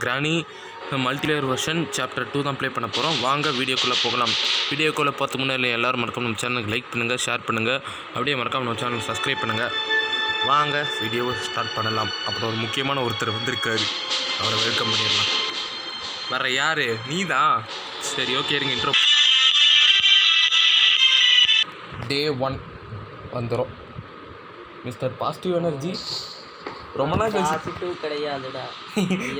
Granny multilayer version chapter 2 தான் play பண்ண போகிறோம். வாங்க வீடியோக்குள்ளே போகலாம். வீடியோக்குள்ளே பார்த்து முன்னாடி எல்லோரும் மறக்காம நம்ம சேனலுக்கு லைக் பண்ணுங்கள், ஷேர் பண்ணுங்கள், அப்படியே மறக்காம நம்ம சேனலுக்கு சப்ஸ்கிரைப் பண்ணுங்கள். வாங்க வீடியோவை ஸ்டார்ட் பண்ணலாம். அப்புறம் ஒரு முக்கியமான ஒருத்தர் வந்திருக்காரு, அவரை வெல்கம் பண்ணிடலாம். வேறு யார்? நீ தான். சரி, ஓகே, இருங்க. இன்ட்ரோ டே 1 வந்துடும். மிஸ்டர் பாசிட்டிவ் எனர்ஜி ரொம்ப நாள் கழிச்சு கிடையாதுடா.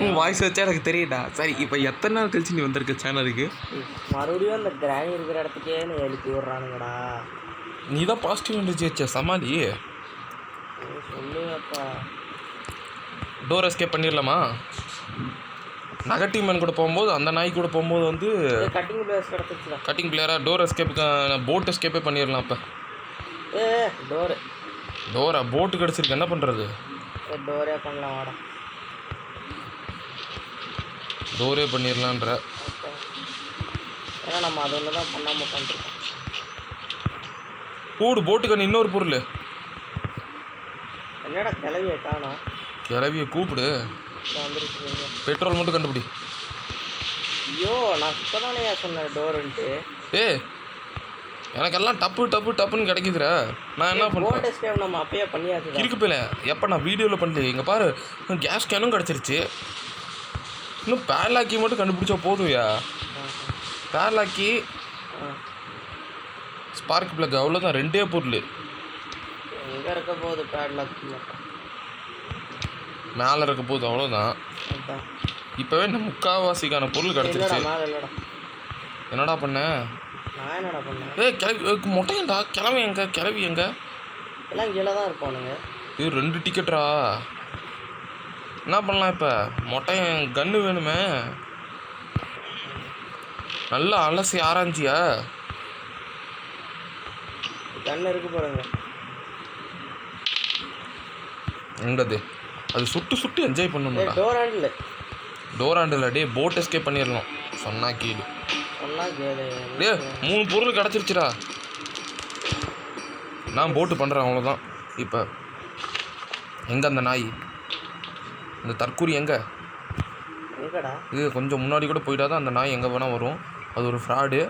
உன் வாய்ஸ் வச்சா எனக்கு தெரியுடா. சரி, இப்போ எத்தனை நாள் கழிச்சு நீ வந்திருக்க சேனலுக்கு? மறுபடியும் அந்த கிராணி இருக்கிற இடத்துக்கே எழுப்பி விட்றானுங்கடா. நீ தான் பாசிட்டிவ் எனர்ஜி வச்ச சமாளி. சொல்லுங்கப்பா. டோர் எஸ்கேப் பண்ணிடலாமா? நெகட்டிவ் மேன் கூட போகும்போது, அந்த நாய் கூட போகும்போது வந்து கட்டிங் பிளேயர்ஸ் கிடச்சிச்சுடா. கட்டிங் பிளேயராக டோர் எஸ்கேப்புக்கு போட் எஸ்கேப்பே பண்ணிடலாம். அப்போ டோரா போட்டு கிடச்சிருக்கு, என்ன பண்ணுறது? டோரே பண்ணலாம், வாடா. டோரே பண்ணிடலான்ற. ஏன்னா நம்ம அது ஒன்று தான் பண்ணாமல் உட்காந்துருக்கோம். கூடு போட்டுக்கண்ணு இன்னொரு பொருள். என்னடா கிளவியை காணா? கிளவியை கூப்பிடு. வந்துருக்குங்க. பெட்ரோல் மட்டும் கண்டுபிடி. ஐயோ, நான் இப்போ தானே சொன்னேன் டோருன்ட்டு. எனக்கெல்லாம் டப்புன்னு கிடைக்குதுரா. நான் என்ன பண்ணுறேன்? நம்ம அப்பயே பண்ணியாச்சு. இருக்கு போல. எப்போ நான் வீடியோவில் பண்ணல. இங்கே பாரு, கேஸ் கேனும் கிடச்சிருச்சு. இன்னும் பேர்லாக்கி மட்டும் கண்டுபிடிச்சா போதும்யா. பேர்லாக்கி, ஸ்பார்க் பிளக், அவ்வளோதான். 2 பொருள். எங்கே இருக்க போகுது? பேர்லாக்கி மேலே இருக்க போகுது, அவ்வளோதான். இப்போவே இந்த முக்கால்வாசிக்கான பொருள் கிடச்சிருச்சு. என்னடா பண்ண? நான் என்னடா பண்ணேன்? கிளவி மொட்டையண்டா. கிளவி எங்க? எல்லாம் கீழே தான் இருப்பானுங்க. இது 2 டிக்கெட்டா? என்ன பண்ணலாம் இப்போ? மொட்டையன் கன்று வேணுமே. நல்லா அலசி ஆராய்ச்சியா? கன்று இருக்கு பாருங்க. எங்கது? அது சுட்டு என்ஜாய் பண்ணணும். டோராண்டில் டே போட் எஸ்கேப் பண்ணிடலாம். சொன்னா கீழே டே 3 பொருள் கிடச்சிருச்சுடா. நான் போட்டு பண்ணுறேன், அவ்வளோதான். இப்போ எங்கே அந்த நாய்? இந்த தற்கூரி எங்கே? இது கொஞ்சம் முன்னாடி கூட போயிட்டாதான் அந்த நாய் எங்கே வேணால் வரும். அது ஒரு ஃப்ராடு.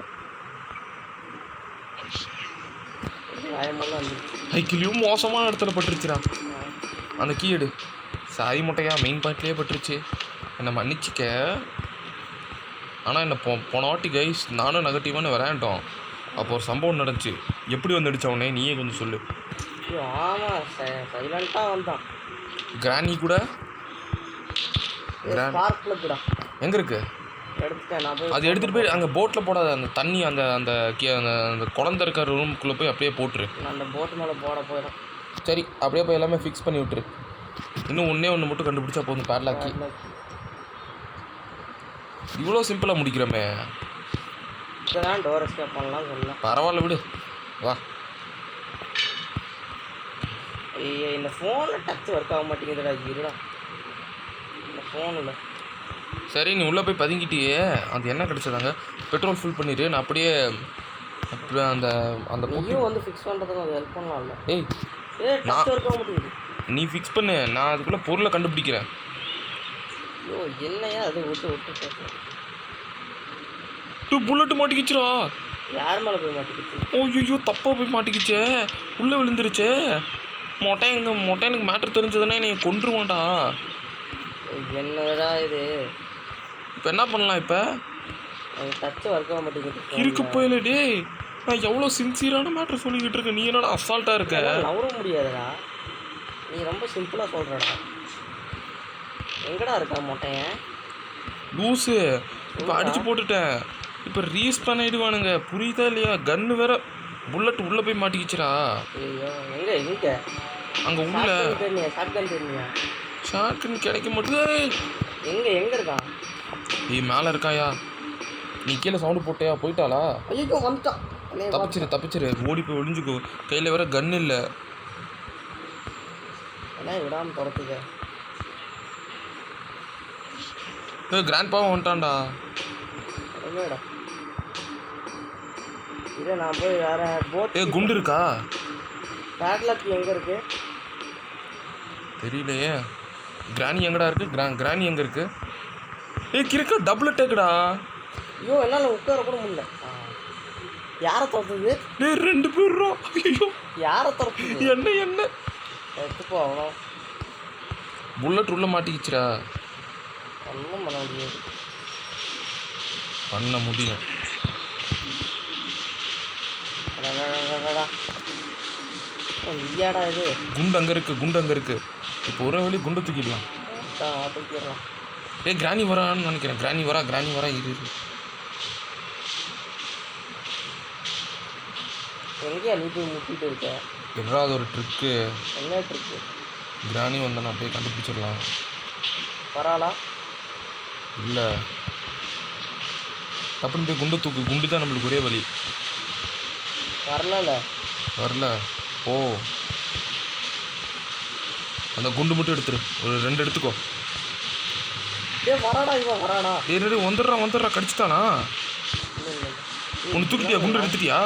சைக்கிளையும் மோசமான இடத்துல பட்டுருச்சுடா. அந்த கீ எடு. சாரி முட்டையா, மெயின் பாயிண்ட்லேயே பட்டுருச்சு. என்னை மன்னிச்சிக்க. ஆனால் என்ன போன வாட்டி கைஸ் நானும் நெகட்டிவானு விளையாண்டோம். அப்போ ஒரு சம்பவம் நடந்துச்சு. எப்படி வந்துடுச்சவனே நீயே கொஞ்சம் சொல்லு. ஆமாம், சைலண்ட்டாக வந்தான். கிரானி கூட எங்கே இருக்கு? அது எடுத்துகிட்டு போய் அங்கே போட்டில் போடாத. அந்த தண்ணி அந்த அந்த அந்த குழந்தை இருக்கிற ரூமுக்குள்ளே போய் அப்படியே போட்டுரு. அந்த போட்டு மேலே போட போயிடும். சரி, அப்படியே போய் எல்லாமே ஃபிக்ஸ் பண்ணி விட்டுரு. இன்னும் ஒன்று மட்டும் கண்டுபிடிச்சா போதும். பேர்லாக்கி இவ்வளோ சிம்பிளாக முடிக்கிறோமே. இப்போதான் டோர் எஸ்கேப் பண்ணலாம் சொல்லலாம். பரவாயில்ல, விடு, வா. இந்த ஃபோனில் டச் ஒர்க் ஆக மாட்டேங்குதுடா. இருடா, இந்த ஃபோனில். சரி, நீ உள்ளே போய் பதுங்கிட்டியே. அது என்ன கிடச்சதாங்க? பெட்ரோல் ஃபுல் பண்ணிடு. நான் அப்படியே அந்த அந்த பொட்டியும் வந்து ஃபிக்ஸ் பண்ணுறதுக்கு அது ஹெல்ப் பண்ணலாம்ல. நான் ஒர்க் ஆக மாட்டேங்குது. நீ ஃபிக்ஸ் பண்ணு, நான் அதுக்குள்ளே பொருளை கண்டுபிடிக்கிறேன். ஐயோ, என்னையா அது விட்டு புல்லட்டு மாட்டிக்கிச்சுரா. யார் மேலே போய் மாட்டிக்கிச்சு? ஐயோ, தப்பாக போய் மாட்டிக்கிச்சே. உள்ளே விழுந்துருச்சே. மொட்டையனுக்கு மேட்ரு தெரிஞ்சதுன்னா என்னை கொன்றுவான்டா. என்னடா இது? இப்போ என்ன பண்ணலாம்? இப்போ டச் ஒர்க் ஆக மாட்டேங்குது. இருக்கு போயில. டே, நான் எவ்வளோ சின்சியரான மேட்ரு சொல்லிக்கிட்டு இருக்கேன். நீ என்னடா அசால்ட்டாக இருக்க? நவர முடியாதுடா. நீ ரொம்ப சிம்பிளாக சொல்கிறடா. எங்கடா இருக்கா மொட்டையன்? லூஸு. இப்போ அடித்து போட்டுட்டேன். இப்போ ரீஸ் பண்ணிடுவானுங்க. புரியுதா இல்லையா? கன்று வேற புல்லட் உள்ளே போய் மாட்டிக்கிச்சுரா. ஐயோ, எங்கே அங்கே உள்ள ஷாட்கன் தெரியுமா? ஷாட்கன் கிடைக்க மாட்டேது. எங்கே இருக்கான்? மேலே இருக்காயா? நீ கீழே சவுண்டு போட்டியா? போயிட்டாளா? ஐயோ, வந்துட்டான். தப்பிச்சிரு. ஓடி போய் ஒளிஞ்சுக்கோ. கையில் வேற கன் இல்லை. விடாமல் துரத்துக்க. கிராண்ட் பாவம் வந்துட்டான்டா. இதை நான் போய் வேற போட். குண்டு இருக்கா? பேட்லாக் எங்கே இருக்கு தெரியலையே. கிராணி எங்கடா இருக்கு? கிராணி எங்கே இருக்கு? ஏய் கிறுக்கா டபுள் அட்டாக்டா. ஐயோ என்னால் உட்கார கூட முடியல. யாரை துரத்துது? டேய் 2 பேர்ரா. ஐயோ யாரை துரத்துது? என்ன எடுத்துப்போ அவ்வளோ புல்லட் உள்ள மாட்டிக்கிச்சுடா. ஒன்றும் பண்ண முடியாது. பண்ண முடியும். நீயாடா இது? குண்டு அங்கே இருக்கு. இப்போ ஒரே வழி குண்டு தூக்கிடலாம். தூக்கிடலாம். ஏய் கிராணி வரான்னு நினைக்கிறேன். கிராணி வரா இரு. எங்கேயா நீ போய் முட்டிட்டு இருக்க? ஏதாவது ஒரு ட்ரிக்கு. என்ன ட்ரிக்கு? கிராணி வந்தானே அப்படியே கண்டுபிடிச்சிடலாம். பரவாயில்ல. இல்லை தப்புன்னு போய் குண்டு தூக்கு. குண்டு தான் நம்மளுக்கு ஒரே வழி. வரல ஓ அந்த குண்டு மட்டும் எடுத்துரு. ஒரு 2 எடுத்துக்கோ. வராடா. ஏய் வந்துடுறா கடிச்சிட்டானா? ஒன்று தூக்கிட்டியா? குண்டு எடுத்துட்டியா?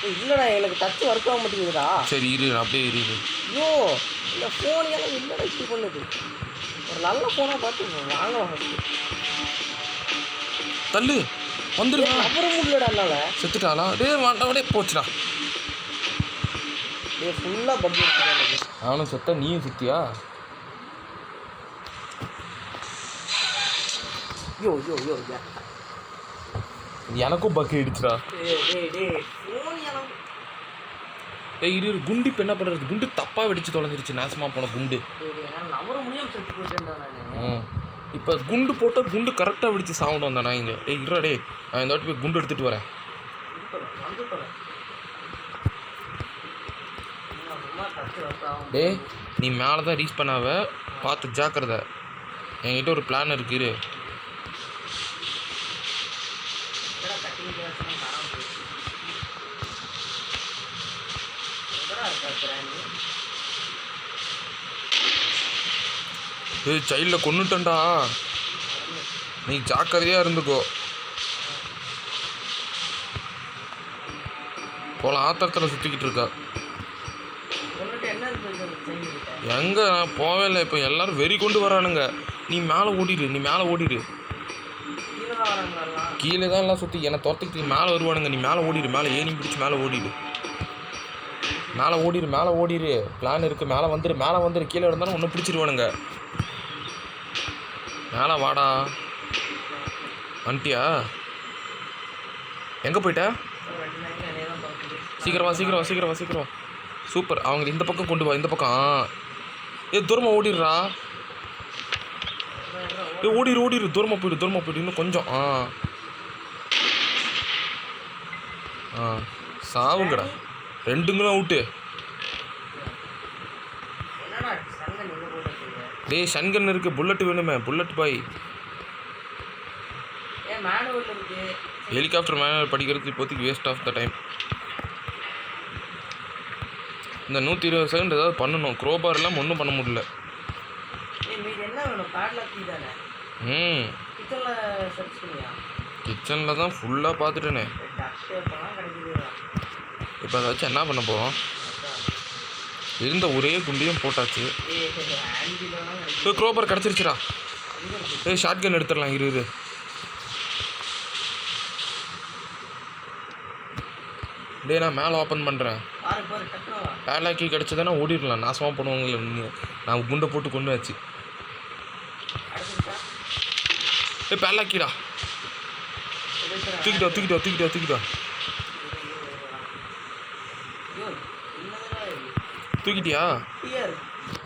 இல்லைடா எனக்கு டச் ஒர்க் ஆக மாட்டேங்குதுடா. சரி இரு அப்படியே இரு. ஐயோ இந்த ஃபோன் எல்லாம் இல்லைடா இப்படி பண்ணுது. ஒரு நல்ல ஃபோனாக பார்த்து வாங்கலாம் ஃபஸ்ட்டு. தள்ளு வந்துடுவா. அப்புறம் முடியலடா என்னால். செத்துட்டாளா? டே போச்சுடா. ஃபுல்லாக பக் எடுத்துக்காங்க. அவனும் செத்தா நீயும் செத்தியா? யோ எனக்கும் பக்கு ஆயிடுச்சுடா. ஏய் இரு குண்டு இப்போ என்ன பண்ணுறது? குண்டு தப்பாக வெடிச்சு தொலைஞ்சிருச்சு. நாசமாக போன குண்டு. இப்போ குண்டு போட்டால் குண்டு கரெக்டாக வெடிச்சு சாப்பிட்டு வந்தேன் நான் இங்கே. ஏய் இருடா நான் இந்த வாட்டி போய் குண்டு எடுத்துகிட்டு வரேன். டேய் நீ மேலே தான் ரீச் பண்ணாவ பார்த்து ஜாக்கிரதை. என்கிட்ட ஒரு பிளான் இருக்குது. ஏய் சைல்டில் கொண்டுட்டேன்டா. நீ ஜாக்கிரதையாக இருந்துக்கோ. போல ஆத்திரத்தில் சுற்றிக்கிட்டு இருக்கா. எங்கே நான் போவே இல்லை. இப்போ எல்லோரும் வெறி கொண்டு வரானுங்க. நீ மேலே ஓடிடு. கீழே தான் எல்லாம் சுற்றி என்னை துரத்துக்கிட்டு மேலே வருவானுங்க. நீ மேலே ஓடிடு. மேலே ஏணி பிடிச்சி மேலே ஓடிடு. பிளான் இருக்குது. மேலே வந்துடு. கீழே இருந்தாலும் ஒன்றும் பிடிச்சிருவானுங்க. மேலே வாடா. வந்துட்டியா? எங்கே போயிட்ட? சீக்கிரம் வா. சூப்பர். அவங்க இந்த பக்கம் கொண்டு வா. இந்த பக்கம் தூரமாக ஓடிடுறா. ஓடிடு. தூரமாக போயிடு. இன்னும் கொஞ்சம். சாவுங்கடா. 2ங்களும் அவுட்டு. டேய் ஷன்கன் இருக்கு. புல்லட் வேணுமே. புல்லட் பாய். ஹெலிகாப்டர் மேனுவல் படிக்கிறது இப்போதைக்கு வேஸ்ட் ஆஃப் த டைம். இந்த 120 செகண்ட் ஏதாவது பண்ணணும். க்ரோபார் எல்லாம் ஒன்றும் பண்ண முடியல. கிச்சனில் தான் ஃபுல்லாக பார்த்துட்டேனே. இப்போ அதை வச்சு என்ன பண்ண போகிறோம்? இருந்த ஒரே குண்டையும் போட்டாச்சு. க்ரோபார் கிடச்சிருச்சுடா. ஷார்ட் கன் எடுத்துடலாம். இரு டே நான் மேலே ஓப்பன் பண்ணுறேன். பேலாக்கி கிடச்சதானே ஓடிடலாம். நாசமாக பண்ணுவாங்களே. நான் குண்டை போட்டு கொண்டு வச்சு. பேலாக்கிடா. தூக்கிட்டா.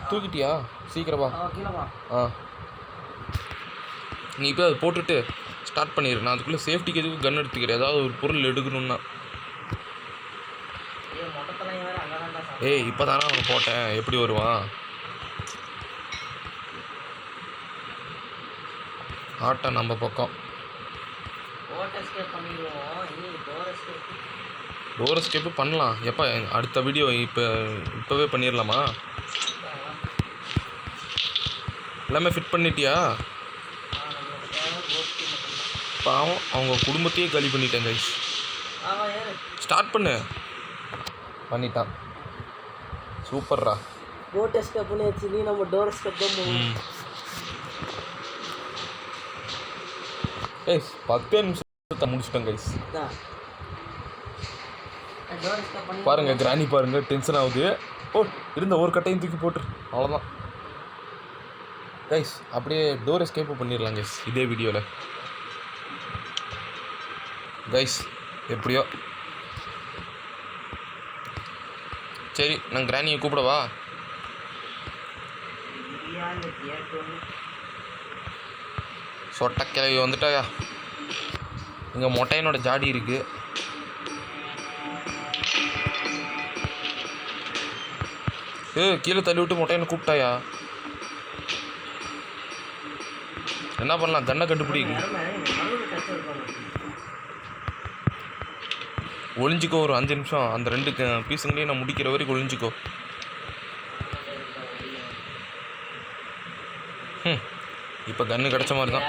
தூக்கிட்டியா? சீக்கிரமா. நீ இப்போ அதை போட்டுட்டு ஸ்டார்ட் பண்ணிடு. நான் அதுக்குள்ளே சேஃப்டிக்கு எதுவும் கன் எடுத்துக்கிறேன். ஏதாவது ஒரு பொருள் எடுக்கணும்னா. ஏய் இப்போ தானே அவன் போட்டேன். எப்படி வருவான்? ஆட்டம் நம்ம பக்கம். டோர் எஸ்கேப்பு பண்ணலாம். எப்போ? அடுத்த வீடியோ இப்போவே பண்ணிடலாமா? எல்லாமே ஃபிட் பண்ணிட்டியா? பாவம் அவங்க குடும்பத்தையே காலி பண்ணிட்டேன் கைஸ். ஸ்டார்ட் பண்ணிட்டான். சூப்பர்ரா. போட் எஸ்கேப் பண்ணி வச்சு நீ நம்ம டோர் எஸ்கேப் தான் போகணும். கைஸ் 10 நிமிஷத்தை முடிச்சிட்டோம் கைஸ். இதான் டோர் ஸ்டாப் பண்ணி பாருங்க கிராணி பாருங்க டென்ஷன் ஆகுது. ஓ இருந்த ஒரு கட்டையும் தூக்கி போட்டு அவ்வளோதான் கைஸ். அப்படியே டோர் எஸ்கேப் பண்ணிடலாம் கைஸ் இதே வீடியோவில். கைஸ் எப்படியோ சரி நான் கிராணியை கூப்பிடவா? பிரியாணி கேட்டோன்னு சொட்ட கிளவி வந்துட்டாயா? இங்கே மொட்டையனோட ஜாடி இருக்குது. கீழே தள்ளி விட்டு மொட்டையனை கூப்பிட்டாயா? என்ன பண்ணலாம்? கண்ணை கண்டுபிடிக்கு. ஒளிஞ்சிக்கோ ஒரு 5 நிமிஷம். அந்த 2 பீஸுங்களையும் நான் முடிக்கிற வரைக்கும் ஒளிஞ்சிக்கோ. இப்போ கன்று கிடச்ச மாதிரி தான்.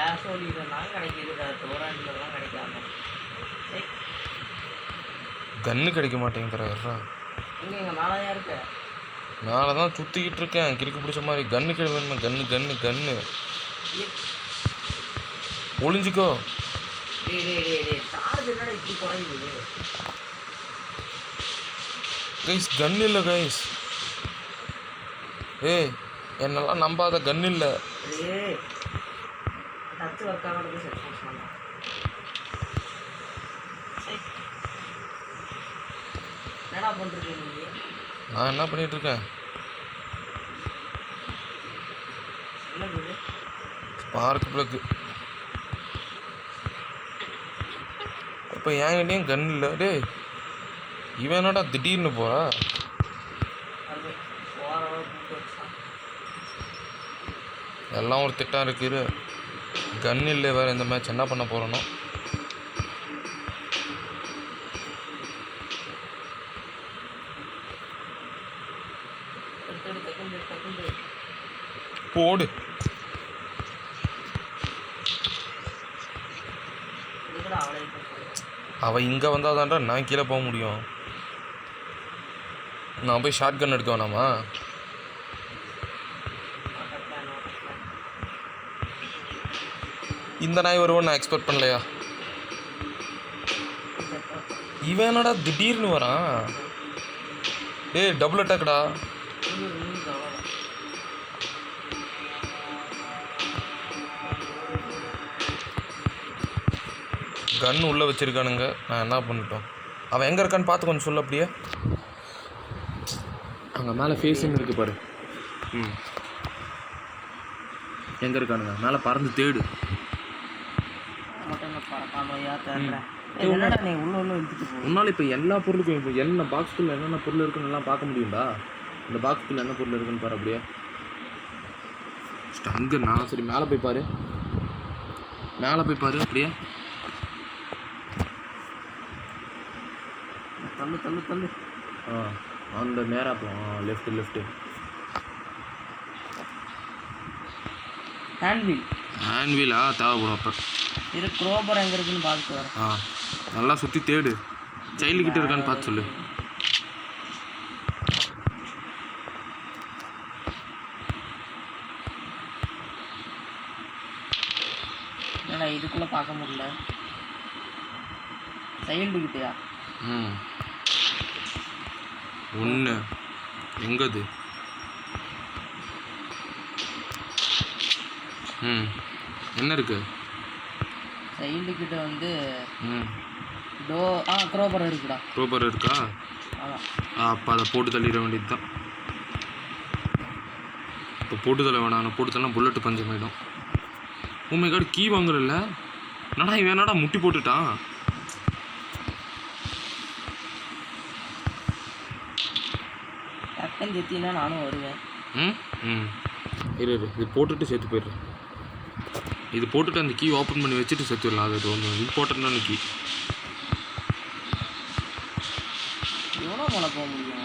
கன்று கிடைக்க மாட்டேங்கிறா. மேலே தான் சுற்றிக்கிட்டு இருக்கேன் கிறுக்கு பிடிச்ச மாதிரி. கன்று கிடையாது. கன்று கன்று கன்று ஒளிஞ்சிக்கோ. கைஸ் கன் இல்லை கைஸ். ஏய் என்னெல்லாம் நம்பாத, கன் இல்லை. நான் என்ன பண்ணிட்டு இருக்கேன்? ஸ்பார்க் பிளக்கு. இப்போ என்கிட்டயும் கன் இல்லை. டே இவன் என்னடா திடீர்னு போகிறா? எல்லாம் ஒரு திட்டம் இருக்குது. கன் இல்லை வேறு. இந்த மேட்ச் என்ன பண்ண போகிறோனோ. போடு. அவள் இங்கே வந்தால் தான்டா நான் கீழே போக முடியும். நான் போய் ஷார்ட் கன் எடுக்க வேணாமா? இந்த நாய் வருவோன்னு நான் எக்ஸ்பெக்ட் பண்ணலையா? இவன் என்னடா திடீர்னு வரான்? டேய் டபுள் அட்டாக்டா. கன் உள்ளே வச்சுருக்கானுங்க. நான் என்ன பண்ணிட்டோம்? அவன் எங்கே இருக்கான்னு பார்த்து கொஞ்சம் சொல்ல. அப்படியே அங்கே மேலே ஃபேஸிங் இருக்குது பாரு. எங்கே இருக்கானுங்க? மேலே பறந்து தேடு. உன்னால் இப்போ எல்லா பொருளுக்கும் இப்போ என்ன பாக்ஸ்குள்ளே என்னென்ன பொருள் இருக்குன்னு எல்லாம் பார்க்க முடியும்டா. இந்த பாக்ஸ்குள்ளே என்ன பொருள் இருக்குன்னு பாரு. அப்படியே அங்கே நான் சரி மேலே போய் பாரு. மேலே போய் பாரு. அப்படியே தள்ளு தள்ளு தள்ளு. அந்த நேராக போ. Left left. ஹேண்ட்வீலா தேவைப்படும். அப்போ இது க்ரோபர் எங்கே இருக்குன்னு பார்த்து வரேன். நல்லா சுற்றி தேடு. சைல்டு கிட்ட இருக்கான்னு பார்த்து சொல்லு. என்னடா இதுக்குள்ளே பார்க்க முடியல. சைல்டு கிட்டயா? ஒன்று எங்கது? என்ன இருக்கு? சைல்டு கிட்ட வந்து க்ரோபர் இருக்குடா. க்ரோபர் இருக்கா? அப்போ அதை போட்டு தள்ளிட வேண்டியது தான். இப்போ போட்டு தள்ள வேணாம். போட்டு தள்ளலாம் புல்லட்டு பஞ்சம் ஆகிடும். உண்மை கார்டு கீ வாங்குறல. என்னடா இவன் என்னடா முட்டி போட்டுட்டான்? டக்குன்னு செத்தினா நானும் வருவேன். இரு இது போட்டுட்டு சேர்த்து போயிடுறேன். இது போட்டுட்டு அந்த கீ ஓப்பன் பண்ணி வச்சுட்டு சேர்த்துடலாம். அது ஒன்று இம்பார்ட்டண்டான கீ. எவ்வளோ மழை போக முடியும்?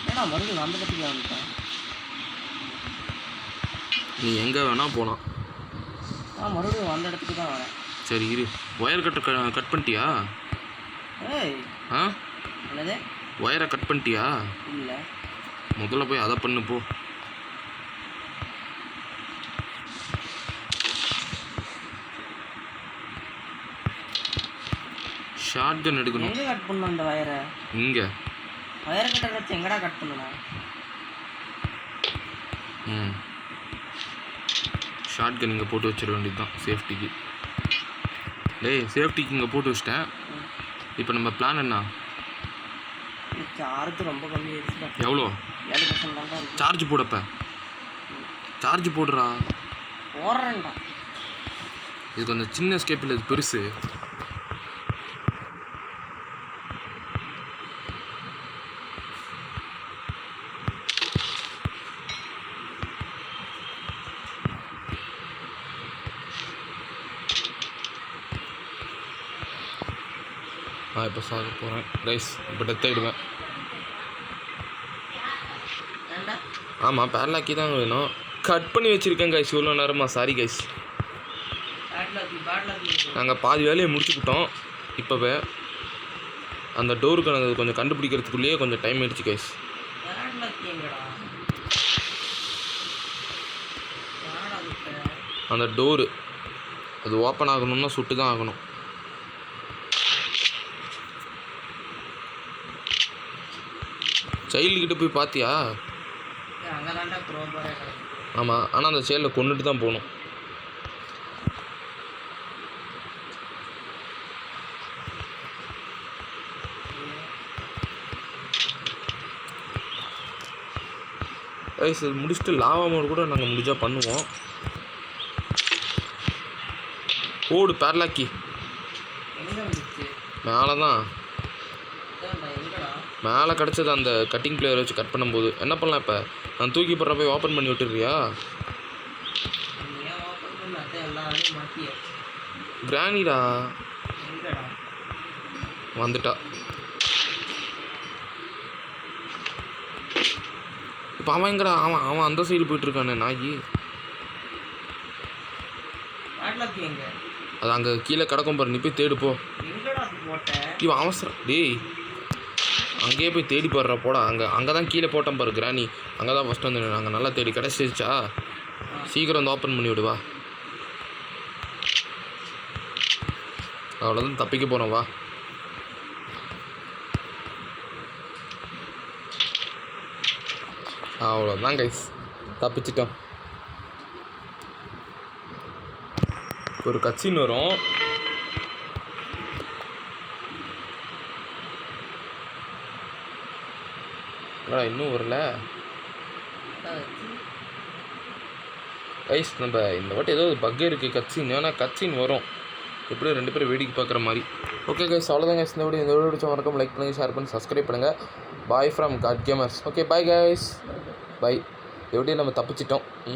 ஏன்னா மறுபடியும் அந்த பற்றி வந்துட்டேன். நீ எங்கே வேணால் போகலாம். மறுபடியும் அந்த இடத்துக்கு தான் வரேன். சரி இரு. ஒயர் கட் பண்ணிட்டியா? ஏய் என்னது? ஒயரை கட் பண்ணிட்டியா? இல்லை. முதல்ல போய் அதை பண்ணு போ. ஷார்ட் கன் எடுக்கணும். எங்கே கட் பண்ணணும் அந்த வயரை? இங்கே வயரை கட்ட வச்சு எங்கடா கட் பண்ணணும்? ஷார்ட் கன் இங்கே போட்டு வச்சிட வேண்டியது தான் சேஃப்டிக்கு. டேய் சேஃப்டிக்கு இங்கே போட்டு வச்சிட்டேன். இப்போ நம்ம பிளான் என்ன? சார்ஜ் ரொம்ப கம்மி ஆயிடுச்சுடா. எவ்வளோ 7% தான் இருக்கு. சார்ஜ் போடப்ப சார்ஜ் போடுறா. போடுறேன்டா. இது கொஞ்சம் சின்ன ஸ்கேப் இல்லை, இது பெருசு. நான் இப்போ சாக போகிறேன் ரைஸ். இப்போ டெத் ஆகிடுவேன். ஏன்டா? ஆமாம் பேரலாக்கி தான் வேணும். கட் பண்ணி வச்சுருக்கேன் கைஸ் இவ்வளோ நேரமா. Sorry guys. நாங்கள் பாதி வேலையை முடிச்சுக்கிட்டோம். இப்போவே அந்த டோருக்கு நாங்கள் கொஞ்சம் கண்டுபிடிக்கிறதுக்குள்ளேயே கொஞ்சம் டைம் ஆயிடுச்சு கைஸ். அந்த டோரு அது ஓப்பன் ஆகணும்னா சுட்டு தான் ஆகணும். சைல்டுக்கிட்ட போய் பார்த்தியா? ஆமாம், ஆனால் அந்த சைல்டில் கொண்டுட்டு தான் போகணும். இது முடிச்சுட்டு லாவா மோட் கூட நாங்கள் முடிஞ்சா பண்ணுவோம். ஓடு பேரலாக்கி மேலே தான் மேலே கிடச்சது. அந்த கட்டிங் பிளேயரை வச்சு கட் பண்ணும்போது என்ன பண்ணலாம்? இப்போ நான் தூக்கி போடுற போய் ஓப்பன் பண்ணி விட்டுறியா? கிராணிடா வந்துட்டா. இப்போ அவன் எங்கடா? அவன் அந்த சைடு போயிட்டுருக்கானே நாயி. அது அங்கே கீழே கிடக்கும் பாரு, நீ போய் தேடுப்போ. இவன் அவசரம். டேய் அங்கேயே போய் தேடி போடுறா போடா. அங்கே தான் கீழே போட்டேன் பாரு கிராணி. அங்கே தான் ஃபஸ்ட்டு வந்து நாங்கள் நல்லா தேடி கிடச்சிருச்சா. சீக்கிரம் வந்து ஓப்பன் பண்ணி விடுவா. அவ்வளோதான், தப்பிக்க போகிறோம் வா. அவ்வளோதான் கைஸ், தப்பிச்சிட்டோம். ஒரு கட்சின்னு வரும். இன்னும் வரல கைஸ். நம்ம இந்த வாட்டி ஏதோ பக் இருக்குது கட்சின். ஏன்னா கட்சின் வரும் எப்படியும் 2 பேரும் வேடிக்கை பார்க்குற மாதிரி. ஓகே கைஸ், அவ்வளோதான் கைஸ். இந்த வீடியோ பிடிச்ச வணக்கம். லைக் பண்ணுங்கள், ஷேர் பண்ணி சப்ஸ்கிரைப் பண்ணுங்கள். Bye from God gamers. Okay bye guys, bye. எப்படியும் நம்ம தப்பிச்சிட்டோம்.